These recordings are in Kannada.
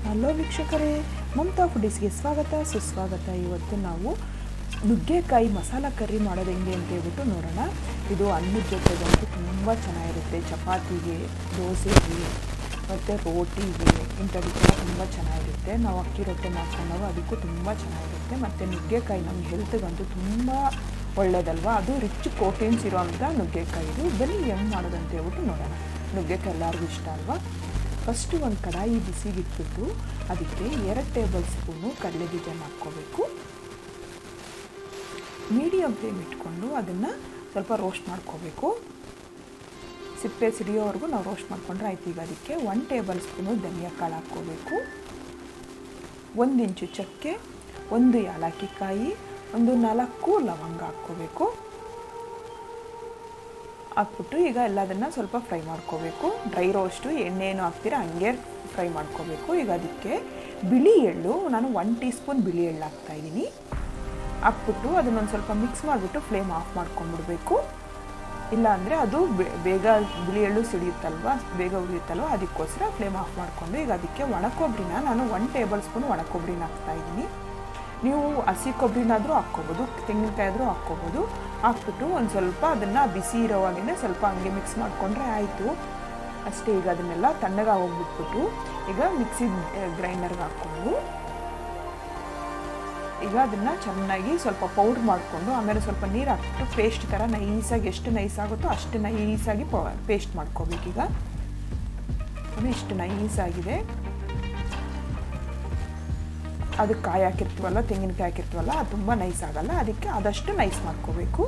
ಹಲೋ ವೀಕ್ಷಕರೇ, ಮಮತಾ ಫುಡೀಸ್ಗೆ ಸ್ವಾಗತ ಸುಸ್ವಾಗತ. ಇವತ್ತು ನಾವು ನುಗ್ಗೆಕಾಯಿ ಮಸಾಲ ಕರ್ರಿ ಮಾಡೋದು ಹೆಂಗೆ ಅಂತ ಹೇಳ್ಬಿಟ್ಟು ನೋಡೋಣ. ಇದು ಅನ್ನದ ಜೊತೆಗಂತೂ ತುಂಬ ಚೆನ್ನಾಗಿರುತ್ತೆ. ಚಪಾತಿಗೆ, ದೋಸೆಗೆ ಮತ್ತು ರೋಟಿಗೆ ಇಂಥದಕ್ಕೆಲ್ಲ ತುಂಬ ಚೆನ್ನಾಗಿರುತ್ತೆ. ನಾವು ಅಕ್ಕಿ ರೊಟ್ಟಿ ಮಾಡ್ಕೊಂಡಾಗ ಅದಕ್ಕೂ ತುಂಬ ಚೆನ್ನಾಗಿರುತ್ತೆ. ಮತ್ತು ನುಗ್ಗೆಕಾಯಿ ನಮ್ಮ ಹೆಲ್ತ್ಗಂತೂ ತುಂಬ ಒಳ್ಳೆಯದಲ್ವ. ಅದು ರಿಚ್ ಪ್ರೋಟೀನ್ಸ್ ಇರೋವಂಥ ನುಗ್ಗೆಕಾಯಿ. ಇದು ಬನ್ನಿ ಹೆಂಗೆ ಮಾಡೋದು ಅಂತ ಹೇಳ್ಬಿಟ್ಟು ನೋಡೋಣ. ನುಗ್ಗೆಕಾಯಿ ಎಲ್ಲರಿಗೂ ಇಷ್ಟ ಅಲ್ವಾ. ಫಸ್ಟು ಒಂದು ಕಡಾಯಿ ಬಿಸಿಗಿಟ್ಬಿಟ್ಟು ಅದಕ್ಕೆ 2 ಟೇಬಲ್ ಸ್ಪೂನು ಕಡಲೆ ಬೀಜ ಹಾಕ್ಕೋಬೇಕು. ಮೀಡಿಯಮ್ ಫ್ಲೇಮ್ ಇಟ್ಕೊಂಡು ಅದನ್ನು ಸ್ವಲ್ಪ ರೋಸ್ಟ್ ಮಾಡ್ಕೋಬೇಕು. ಸಿಪ್ಪೆ ಸಿಡಿಯೋವರೆಗೂ ನಾವು ರೋಸ್ಟ್ ಮಾಡಿಕೊಂಡ್ರೆ ಆಯ್ತು. ಈಗ ಅದಕ್ಕೆ 1 ಟೇಬಲ್ ಸ್ಪೂನು ಧನಿಯಾ ಕಾಳು ಹಾಕ್ಕೋಬೇಕು, 1 ಇಂಚು ಚಕ್ಕೆ, 1 ಏಲಕ್ಕಿ ಕಾಯಿ, 4 ಲವಂಗ ಹಾಕ್ಕೋಬೇಕು. ಹಾಕ್ಬಿಟ್ಟು ಈಗ ಎಲ್ಲದನ್ನು ಸ್ವಲ್ಪ ಫ್ರೈ ಮಾಡ್ಕೋಬೇಕು. ಡ್ರೈ ರೋಸ್ಟು, ಎಣ್ಣೆನೂ ಹಾಕ್ತೀರಾ ಹಂಗೆ ಫ್ರೈ ಮಾಡ್ಕೋಬೇಕು. ಈಗ ಅದಕ್ಕೆ ಬಿಳಿ ಎಳ್ಳು, ನಾನು 1 ಟೀ ಸ್ಪೂನ್ ಬಿಳಿ ಎಳ್ಳು ಹಾಕ್ತಾಯಿದ್ದೀನಿ. ಹಾಕ್ಬಿಟ್ಟು ಅದನ್ನೊಂದು ಸ್ವಲ್ಪ ಮಿಕ್ಸ್ ಮಾಡಿಬಿಟ್ಟು ಫ್ಲೇಮ್ ಆಫ್ ಮಾಡ್ಕೊಂಡ್ಬಿಡ್ಬೇಕು. ಇಲ್ಲಾಂದರೆ ಅದು ಬೇಗ ಬಿಳಿ ಎಳ್ಳು ಸಿಡಿಯುತ್ತಲ್ವ, ಬೇಗ ಉರಿಯುತ್ತಲ್ವ, ಅದಕ್ಕೋಸ್ಕರ ಫ್ಲೇಮ್ ಆಫ್ ಮಾಡಿಕೊಂಡು ಈಗ ಅದಕ್ಕೆ ಒಣಕೊಬ್ಬರಿನ ನಾನು 1 ಟೇಬಲ್ ಸ್ಪೂನ್ ಒಣಕೊಬ್ಬರಿನ ಹಾಕ್ತಾಯಿದ್ದೀನಿ. ನೀವು ಹಸಿ ಕೊಬ್ಬರಿನಾದರೂ ಹಾಕ್ಕೋಬೋದು, ತೆಂಗಿನಕಾಯಿ ಆದರೂ ಹಾಕ್ಕೋಬೋದು. ಹಾಕ್ಬಿಟ್ಟು ಒಂದು ಸ್ವಲ್ಪ ಅದನ್ನು ಬಿಸಿ ಇರೋವಾಗೇ ಸ್ವಲ್ಪ ಹಂಗೆ ಮಿಕ್ಸ್ ಮಾಡಿಕೊಂಡ್ರೆ ಆಯಿತು ಅಷ್ಟೇ. ಈಗ ಅದನ್ನೆಲ್ಲ ತಣ್ಣಗೆ ಹೋಗ್ಬಿಟ್ಬಿಟ್ಟು ಈಗ ಮಿಕ್ಸಿ ಗ್ರೈಂಡರ್ಗೆ ಹಾಕ್ಕೊಂಡು ಈಗ ಅದನ್ನು ಚೆನ್ನಾಗಿ ಸ್ವಲ್ಪ ಪೌಡ್ರ್ ಮಾಡಿಕೊಂಡು ಆಮೇಲೆ ಸ್ವಲ್ಪ ನೀರು ಹಾಕ್ಬಿಟ್ಟು ಪೇಸ್ಟ್ ಥರ ನೈಸಾಗಿ, ಎಷ್ಟು ನೈಸ್ ಆಗುತ್ತೋ ಅಷ್ಟು ನೈಸಾಗಿ ಪೇಸ್ಟ್ ಮಾಡ್ಕೋಬೇಕೀಗ. ಅದು ಇಷ್ಟು ನೈಸಾಗಿದೆ. ಅದಕ್ಕೆ ಕಾಯಿ ಹಾಕಿರ್ತೀವಲ್ಲ, ತೆಂಗಿನಕಾಯಿ ಹಾಕಿರ್ತೀವಲ್ಲ, ಅದು ತುಂಬ ನೈಸ್ ಆಗೋಲ್ಲ, ಅದಕ್ಕೆ ಆದಷ್ಟು ನೈಸ್ ಮಾಡ್ಕೋಬೇಕು.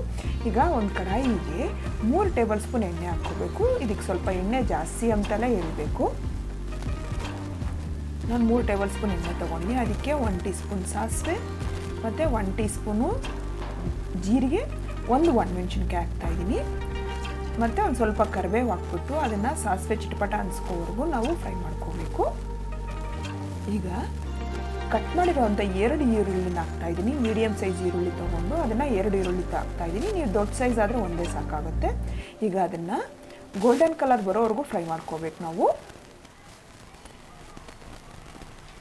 ಈಗ ಒಂದು ಕಡಾಯಿಗೆ 3 ಟೇಬಲ್ ಸ್ಪೂನ್ ಎಣ್ಣೆ ಹಾಕ್ಕೋಬೇಕು. ಇದಕ್ಕೆ ಸ್ವಲ್ಪ ಎಣ್ಣೆ ಜಾಸ್ತಿ ಅಂತಲೇ ಹೇಳಬೇಕು. ನಾನು 3 ಟೇಬಲ್ ಸ್ಪೂನ್ ಎಣ್ಣೆ ತೊಗೊಂಡು ಅದಕ್ಕೆ 1 ಟೀ ಸ್ಪೂನ್ ಸಾಸಿವೆ ಮತ್ತು 1 ಟೀ ಸ್ಪೂನು ಜೀರಿಗೆ, 1 ಒಣಮೆಣಸಿನ್ಕಾಯಿ ಹಾಕ್ತಾಯಿದ್ದೀನಿ. ಮತ್ತು ಒಂದು ಸ್ವಲ್ಪ ಕರಿಬೇವು ಹಾಕ್ಬಿಟ್ಟು ಅದನ್ನು ಸಾಸಿವೆ ಚಿಟಪಟ ಅನ್ಸ್ಕೋವರೆಗೂ ನಾವು ಫ್ರೈ ಮಾಡ್ಕೋಬೇಕು. ಈಗ ಕಟ್ ಮಾಡಿರೋವಂಥ 2 ಈರುಳ್ಳಿನ ಹಾಕ್ತಾಯಿದ್ದೀನಿ. ಮೀಡಿಯಮ್ ಸೈಜ್ ಈರುಳ್ಳಿ ತೊಗೊಂಡು ಅದನ್ನು 2 ಈರುಳ್ಳಿ ಹಾಕ್ತಾಯಿದ್ದೀನಿ. ನೀವು ದೊಡ್ಡ ಸೈಜ್ ಆದರೆ ಒಂದೇ ಸಾಕಾಗುತ್ತೆ. ಈಗ ಅದನ್ನು ಗೋಲ್ಡನ್ ಕಲರ್ ಬರೋವರೆಗೂ ಫ್ರೈ ಮಾಡ್ಕೋಬೇಕು ನಾವು.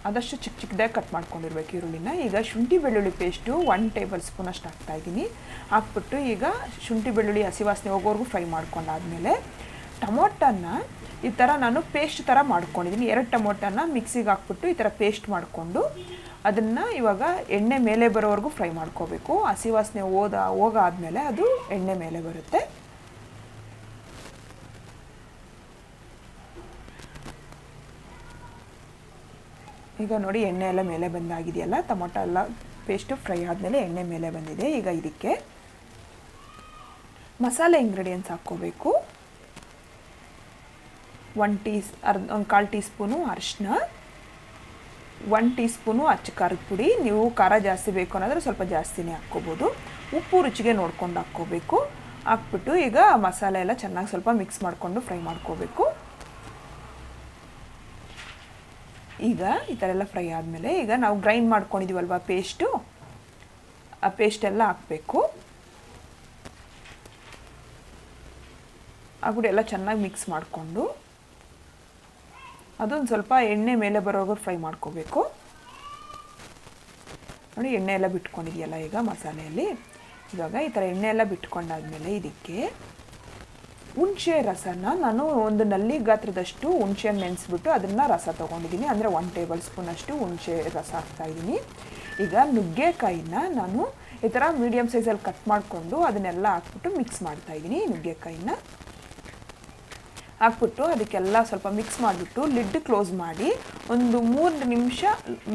ಆದಷ್ಟು ಚಿಕ್ಕದಾಗಿ ಕಟ್ ಮಾಡ್ಕೊಂಡಿರ್ಬೇಕು ಈರುಳ್ಳಿನ. ಈಗ ಶುಂಠಿ ಬೆಳ್ಳುಳ್ಳಿ ಪೇಸ್ಟು 1 ಟೇಬಲ್ ಸ್ಪೂನ್ ಅಷ್ಟು ಹಾಕ್ತಾಯಿದ್ದೀನಿ. ಹಾಕ್ಬಿಟ್ಟು ಈಗ ಶುಂಠಿ ಬೆಳ್ಳುಳ್ಳಿ ಹಸಿ ವಾಸನೆ ಹೋಗೋವರೆಗೂ ಫ್ರೈ ಮಾಡ್ಕೊಂಡಾದಮೇಲೆ ಟೊಮೊಟನ್ನ ಈ ಥರ ನಾನು ಪೇಸ್ಟ್ ಥರ ಮಾಡ್ಕೊಂಡಿದ್ದೀನಿ. 2 ಟೊಮೊಟನ್ನ ಮಿಕ್ಸಿಗೆ ಹಾಕ್ಬಿಟ್ಟು ಈ ಥರ ಪೇಸ್ಟ್ ಮಾಡಿಕೊಂಡು ಅದನ್ನು ಇವಾಗ ಎಣ್ಣೆ ಮೇಲೆ ಬರೋವರೆಗೂ ಫ್ರೈ ಮಾಡ್ಕೋಬೇಕು. ಹಸಿ ವಾಸನೆ ಹೋಗಾದ್ಮೇಲೆ ಅದು ಎಣ್ಣೆ ಮೇಲೆ ಬರುತ್ತೆ. ಈಗ ನೋಡಿ ಎಣ್ಣೆ ಎಲ್ಲ ಮೇಲೆ ಬಂದಾಗಿದೆಯಲ್ಲ, ಟೊಮೊಟೊ ಎಲ್ಲ ಪೇಸ್ಟು ಫ್ರೈ ಆದಮೇಲೆ ಎಣ್ಣೆ ಮೇಲೆ ಬಂದಿದೆ. ಈಗ ಇದಕ್ಕೆ ಮಸಾಲೆ ಇಂಗ್ರೀಡಿಯೆಂಟ್ಸ್ ಹಾಕ್ಕೋಬೇಕು. 1/4 ಟೀ ಸ್ಪೂನು ಅರಿಶಿನ, 1 ಟೀ ಸ್ಪೂನು ಅಚ್ಚ ಖಾರದ ಪುಡಿ. ನೀವು ಖಾರ ಜಾಸ್ತಿ ಬೇಕು ಅನ್ನೋದ್ರೆ ಸ್ವಲ್ಪ ಜಾಸ್ತಿನೇ ಹಾಕ್ಕೋಬೋದು. ಉಪ್ಪು ರುಚಿಗೆ ನೋಡ್ಕೊಂಡು ಹಾಕ್ಕೋಬೇಕು. ಹಾಕ್ಬಿಟ್ಟು ಈಗ ಮಸಾಲೆ ಎಲ್ಲ ಚೆನ್ನಾಗಿ ಸ್ವಲ್ಪ ಮಿಕ್ಸ್ ಮಾಡಿಕೊಂಡು ಫ್ರೈ ಮಾಡ್ಕೋಬೇಕು. ಈಗ ಈ ಥರ ಎಲ್ಲ ಫ್ರೈ ಆದಮೇಲೆ ಈಗ ನಾವು ಗ್ರೈಂಡ್ ಮಾಡ್ಕೊಂಡಿದ್ದೀವಲ್ವ ಪೇಸ್ಟು, ಆ ಪೇಸ್ಟೆಲ್ಲ ಹಾಕಬೇಕು. ಹಾಕ್ಬಿಟ್ಟು ಎಲ್ಲ ಚೆನ್ನಾಗಿ ಮಿಕ್ಸ್ ಮಾಡಿಕೊಂಡು ಅದೊಂದು ಸ್ವಲ್ಪ ಎಣ್ಣೆ ಮೇಲೆ ಬರೋವರೆಗೂ ಫ್ರೈ ಮಾಡ್ಕೋಬೇಕು. ನೋಡಿ ಎಣ್ಣೆ ಎಲ್ಲ ಬಿಟ್ಕೊಂಡಿದೆಯಲ್ಲ ಈಗ ಮಸಾಲೆಯಲ್ಲಿ. ಇವಾಗ ಈ ಥರ ಎಣ್ಣೆ ಎಲ್ಲ ಬಿಟ್ಕೊಂಡಾದ್ಮೇಲೆ ಇದಕ್ಕೆ ಹುಣಸೆ ರಸನ ನಾನು ಒಂದು ನಲ್ಲಿ ಗಾತ್ರದಷ್ಟು ಹುಣಸೆ ನೆನೆಸ್ಬಿಟ್ಟು ಅದನ್ನು ರಸ ತೊಗೊಂಡಿದ್ದೀನಿ. ಅಂದರೆ 1 ಟೇಬಲ್ ಸ್ಪೂನ್ ಅಷ್ಟು ಹುಣಸೆ ರಸ ಹಾಕ್ತಾಯಿದ್ದೀನಿ. ಈಗ ನುಗ್ಗೆಕಾಯಿನ ನಾನು ಈ ಥರ ಮೀಡಿಯಮ್ ಸೈಜಲ್ಲಿ ಕಟ್ ಮಾಡಿಕೊಂಡು ಅದನ್ನೆಲ್ಲ ಹಾಕ್ಬಿಟ್ಟು ಮಿಕ್ಸ್ ಮಾಡ್ತಾಯಿದ್ದೀನಿ. ನುಗ್ಗೆಕಾಯಿನ ಹಾಕ್ಬಿಟ್ಟು ಅದಕ್ಕೆಲ್ಲ ಸ್ವಲ್ಪ ಮಿಕ್ಸ್ ಮಾಡಿಬಿಟ್ಟು ಲಿಡ್ ಕ್ಲೋಸ್ ಮಾಡಿ ಒಂದು 3 ನಿಮಿಷ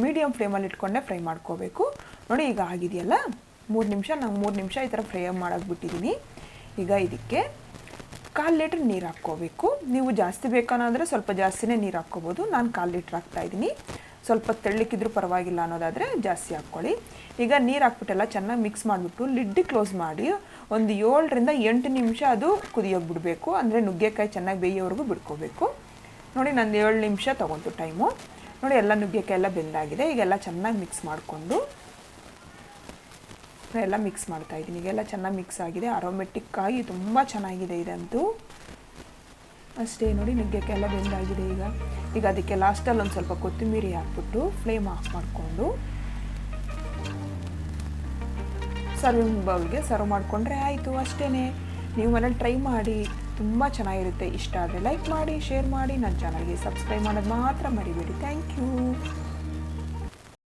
ಮೀಡಿಯಮ್ ಫ್ಲೇಮಲ್ಲಿ ಇಟ್ಕೊಂಡೆ ಫ್ರೈ ಮಾಡ್ಕೋಬೇಕು. ನೋಡಿ ಈಗ ಆಗಿದೆಯಲ್ಲ 3 ನಿಮಿಷ, ನಾನು 3 ನಿಮಿಷ ಈ ಥರ ಫ್ರೈ ಮಾಡೋಕ್ಬಿಟ್ಟಿದ್ದೀನಿ. ಈಗ ಇದಕ್ಕೆ 1/4 ಲೀಟ್ರ್ ನೀರು ಹಾಕ್ಕೋಬೇಕು. ನೀವು ಜಾಸ್ತಿ ಬೇಕನ್ನೋದ್ರೆ ಸ್ವಲ್ಪ ಜಾಸ್ತಿನೇ ನೀರು ಹಾಕ್ಕೋಬೋದು. ನಾನು 1/4 ಲೀಟ್ರ್ ಹಾಕ್ತಾಯಿದ್ದೀನಿ. ಸ್ವಲ್ಪ ತೆಳ್ಳಕ್ಕಿದ್ರೂ ಪರವಾಗಿಲ್ಲ ಅನ್ನೋದಾದರೆ ಜಾಸ್ತಿ ಹಾಕ್ಕೊಳ್ಳಿ. ಈಗ ನೀರು ಹಾಕ್ಬಿಟ್ಟೆಲ್ಲ ಚೆನ್ನಾಗಿ ಮಿಕ್ಸ್ ಮಾಡಿಬಿಟ್ಟು ಲಿಡ್ ಕ್ಲೋಸ್ ಮಾಡಿ ಒಂದು 7ರಿಂದ 8 ನಿಮಿಷ ಅದು ಕುದಿಯೋಗಿ ಬಿಡಬೇಕು. ಅಂದರೆ ನುಗ್ಗೆಕಾಯಿ ಚೆನ್ನಾಗಿ ಬೇಯೋವರೆಗೂ ಬಿಡ್ಕೋಬೇಕು. ನೋಡಿ ನಂದು 7 ನಿಮಿಷ ತೊಗೊಂತು ಟೈಮು. ನೋಡಿ ಎಲ್ಲ ನುಗ್ಗೆಕಾಯಿ ಎಲ್ಲ ಬೆಂದಾಗಿದೆ. ಈಗೆಲ್ಲ ಚೆನ್ನಾಗಿ ಮಿಕ್ಸ್ ಮಾಡಿಕೊಂಡು ಎಲ್ಲ ಮಿಕ್ಸ್ ಮಾಡ್ತಾಯಿದ್ದೀನಿ. ಈಗೆಲ್ಲ ಚೆನ್ನಾಗಿ ಮಿಕ್ಸ್ ಆಗಿದೆ. ಅರೋಮೆಟಿಕ್ಕಾಗಿ ತುಂಬ ಚೆನ್ನಾಗಿದೆ ಇದಂತೂ. ಅಷ್ಟೇ ನೋಡಿ, ನುಗ್ಗೆಕಾಯಿ ಬೆಂದಾಗಿದೆ. ಈಗ ಅದಕ್ಕೆ ಲಾಸ್ಟಲ್ಲಿ ಒಂದು ಸ್ವಲ್ಪ ಕೊತ್ತಂಬರಿ ಹಾಕ್ಬಿಟ್ಟು ಫ್ಲೇಮ್ ಆಫ್ ಮಾಡಿಕೊಂಡು ಸರ್ವಿಂಗ್ ಬೌಲ್ಗೆ ಸರ್ವ್ ಮಾಡಿಕೊಂಡ್ರೆ ಆಯಿತು. ಅಷ್ಟೇ. ನೀವು ಮನೇಲಿ ಟ್ರೈ ಮಾಡಿ, ತುಂಬ ಚೆನ್ನಾಗಿರುತ್ತೆ. ಇಷ್ಟ ಆದರೆ ಲೈಕ್ ಮಾಡಿ, ಶೇರ್ ಮಾಡಿ, ನನ್ನ ಚಾನಲ್ಗೆ ಸಬ್ಸ್ಕ್ರೈಬ್ ಮಾಡೋದು ಮಾತ್ರ ಮರಿಬೇಡಿ. Thank you.